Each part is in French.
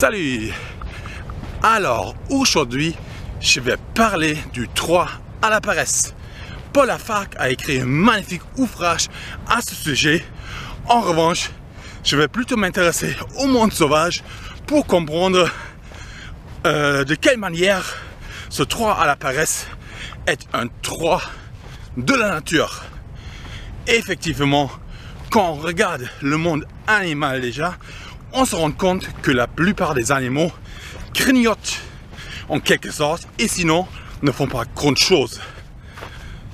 Salut! Alors aujourd'hui, je vais parler du 3 à la paresse. Paul Lafargue a écrit un magnifique ouvrage à ce sujet. En revanche, je vais plutôt m'intéresser au monde sauvage pour comprendre de quelle manière ce 3 à la paresse est un 3 de la nature. Effectivement, quand on regarde le monde animal déjà, on se rend compte que la plupart des animaux grignotent en quelque sorte et sinon ne font pas grand chose.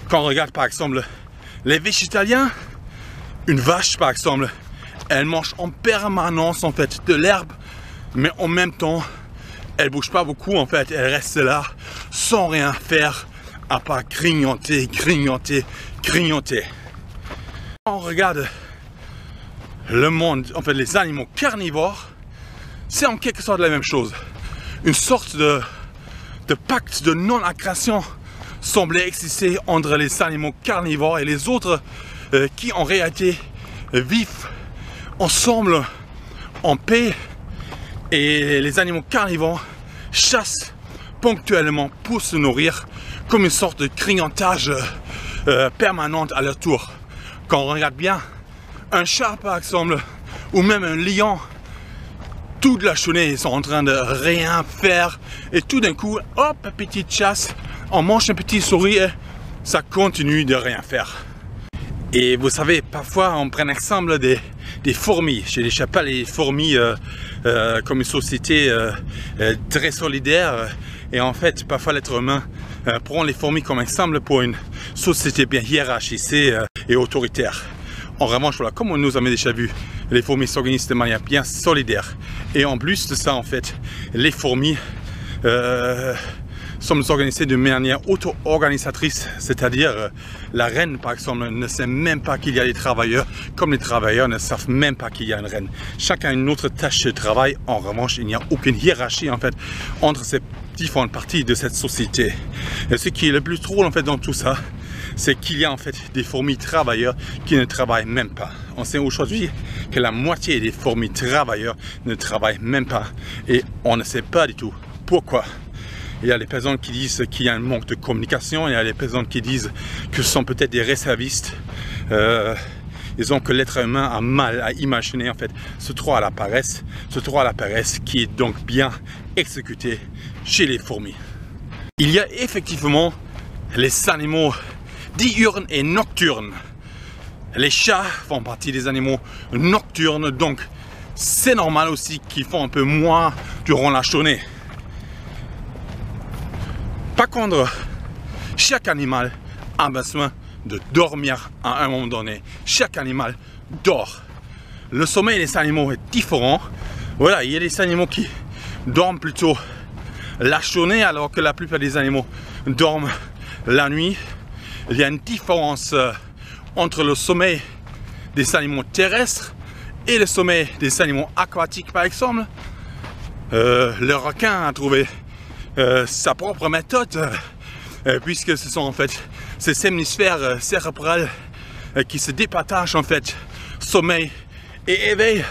Quand on regarde par exemple les végétaliens, une vache par exemple, elle mange en permanence en fait de l'herbe, mais en même temps elle bouge pas beaucoup en fait, elle reste là sans rien faire à part grignoter, grignoter, grignoter. Quand on regarde le monde, en fait les animaux carnivores, c'est en quelque sorte la même chose. Une sorte de pacte de non-agression semblait exister entre les animaux carnivores et les autres qui en réalité vivent ensemble en paix, et les animaux carnivores chassent ponctuellement pour se nourrir comme une sorte de grignotage permanente à leur tour. Quand on regarde bien, un chat par exemple, ou même un lion, toute la journée ils sont en train de rien faire et tout d'un coup, hop, petite chasse, on mange un petit souris et ça continue de rien faire. Et vous savez, parfois on prend l'exemple des fourmis. Je ne sais pas les fourmis comme une société très solidaire, et en fait parfois l'être humain prend les fourmis comme exemple pour une société bien hiérarchisée et autoritaire. En revanche, voilà, comme on nous a déjà vu, les fourmis s'organisent de manière bien solidaire. Et en plus de ça, en fait, les fourmis sont organisées de manière auto-organisatrice. C'est-à-dire, la reine, par exemple, ne sait même pas qu'il y a des travailleurs, comme les travailleurs ne savent même pas qu'il y a une reine. Chacun a une autre tâche de travail. En revanche, il n'y a aucune hiérarchie, en fait, entre ces différentes parties de cette société. Et ce qui est le plus drôle, en fait, dans tout ça, c'est qu'il y a en fait des fourmis travailleurs qui ne travaillent même pas. On sait aujourd'hui que la moitié des fourmis travailleurs ne travaillent même pas, et on ne sait pas du tout pourquoi. Il y a des personnes qui disent qu'il y a un manque de communication, il y a des personnes qui disent que ce sont peut-être des réservistes. Disons que l'être humain a mal à imaginer en fait ce 3 à la paresse, qui est donc bien exécuté chez les fourmis. Il y a effectivement les animaux diurnes et nocturnes. Les chats font partie des animaux nocturnes, donc c'est normal aussi qu'ils font un peu moins durant la journée. Par contre, chaque animal a besoin de dormir à un moment donné. Chaque animal dort. Le sommeil des animaux est différent. Voilà, il y a des animaux qui dorment plutôt la journée alors que la plupart des animaux dorment la nuit. Il y a une différence entre le sommeil des animaux terrestres et le sommeil des animaux aquatiques par exemple. Le requin a trouvé sa propre méthode puisque ce sont en fait ces hémisphères cérébrales qui se départagent en fait sommeil et éveil.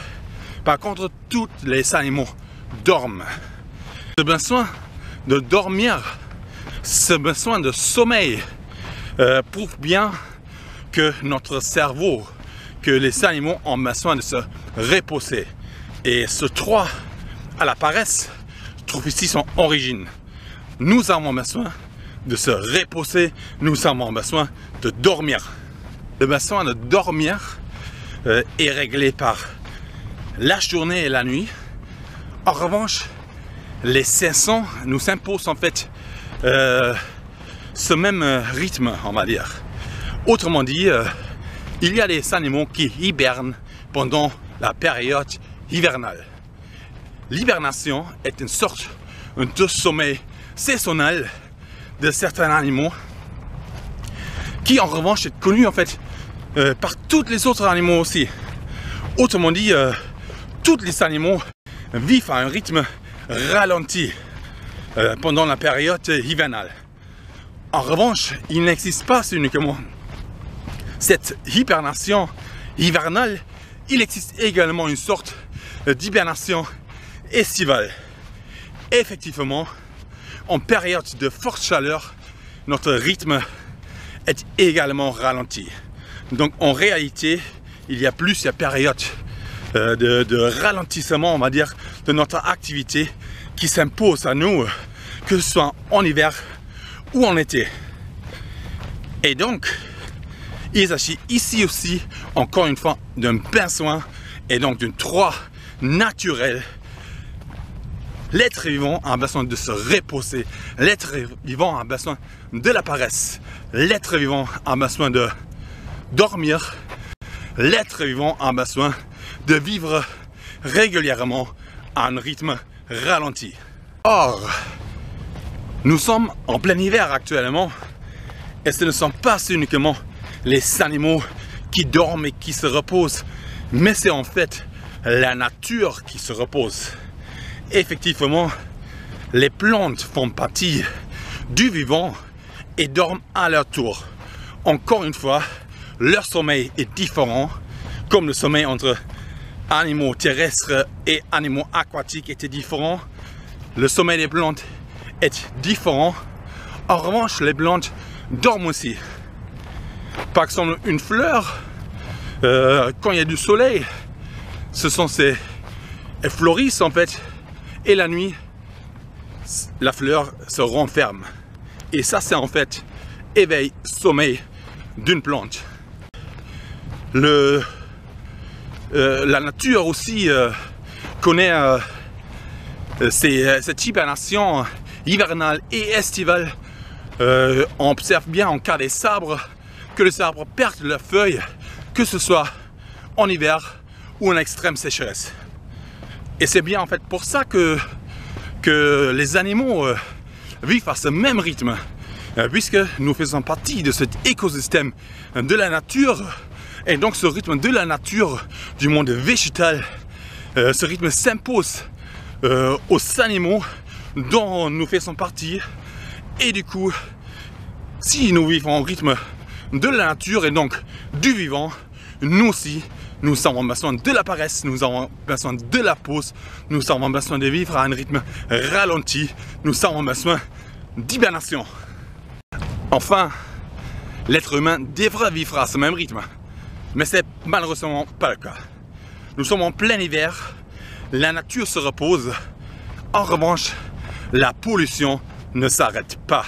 Par contre, tous les animaux dorment. Ce besoin de dormir, ce besoin de sommeil prouve bien que notre cerveau, que les animaux ont besoin de se reposer. Et ce 3 à la paresse trouve ici son origine. Nous avons besoin de se reposer, nous avons besoin de dormir. Le besoin de dormir est réglé par la journée et la nuit. En revanche, les saisons nous imposent en fait ce même rythme, on va dire. Autrement dit, il y a des animaux qui hibernent pendant la période hivernale. L'hibernation est une sorte de sommeil saisonnel de certains animaux qui en revanche est connu en fait par tous les autres animaux aussi. Autrement dit, tous les animaux vivent à un rythme ralenti pendant la période hivernale. En revanche, il n'existe pas uniquement cette hibernation hivernale, il existe également une sorte d'hibernation estivale. Effectivement, en période de forte chaleur, notre rythme est également ralenti. Donc en réalité, il y a plusieurs périodes de ralentissement, on va dire, de notre activité qui s'impose à nous, que ce soit en hiver ou en été. Et donc, il s'agit ici aussi, encore une fois, d'un bien soin et donc d'une trois naturelle. L'être vivant a besoin de se reposer, l'être vivant a besoin de la paresse, l'être vivant a besoin de dormir, l'être vivant a besoin de vivre régulièrement à un rythme ralenti. Or, nous sommes en plein hiver actuellement et ce ne sont pas uniquement les animaux qui dorment et qui se reposent, mais c'est en fait la nature qui se repose. Effectivement, les plantes font partie du vivant et dorment à leur tour. Encore une fois, leur sommeil est différent, comme le sommeil entre animaux terrestres et animaux aquatiques était différent. Le sommeil des plantes est différent. En revanche, les plantes dorment aussi. Par exemple, une fleur, quand il y a du soleil, elles fleurissent en fait. Et la nuit, la fleur se renferme. Et ça, c'est en fait éveil, sommeil d'une plante. La nature aussi connaît cette hibernation hivernale et estivale. On observe bien en cas des arbres que les arbres perdent leurs feuilles, que ce soit en hiver ou en extrême sécheresse. Et c'est bien en fait pour ça que les animaux vivent à ce même rythme, puisque nous faisons partie de cet écosystème de la nature. Et donc ce rythme de la nature, du monde végétal, ce rythme s'impose aux animaux dont nous faisons partie. Et du coup, si nous vivons en rythme de la nature et donc du vivant, nous aussi, nous avons besoin de la paresse, nous avons besoin de la pause, nous avons besoin de vivre à un rythme ralenti, nous avons besoin d'hibernation. Enfin, l'être humain devrait vivre à ce même rythme, mais c'est malheureusement pas le cas. Nous sommes en plein hiver, la nature se repose, en revanche, la pollution ne s'arrête pas.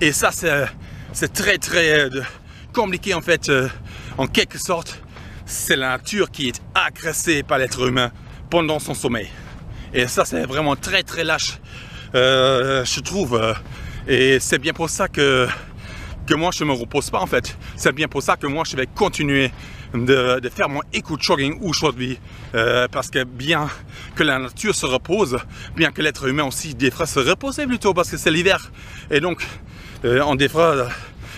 Et ça, c'est très compliqué en fait, en quelque sorte. C'est la nature qui est agressée par l'être humain pendant son sommeil. Et ça, c'est vraiment très lâche, je trouve. Et c'est bien pour ça que moi, je ne me repose pas en fait. C'est bien pour ça que moi, je vais continuer de faire mon éco-jogging aujourd'hui. Parce que bien que la nature se repose, bien que l'être humain aussi devrait se reposer plutôt parce que c'est l'hiver. Et donc, on devrait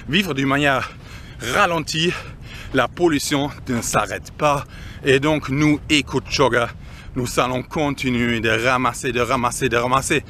vivre d'une manière ralentie. La pollution ne s'arrête pas et donc nous, éco-joggers, nous allons continuer de ramasser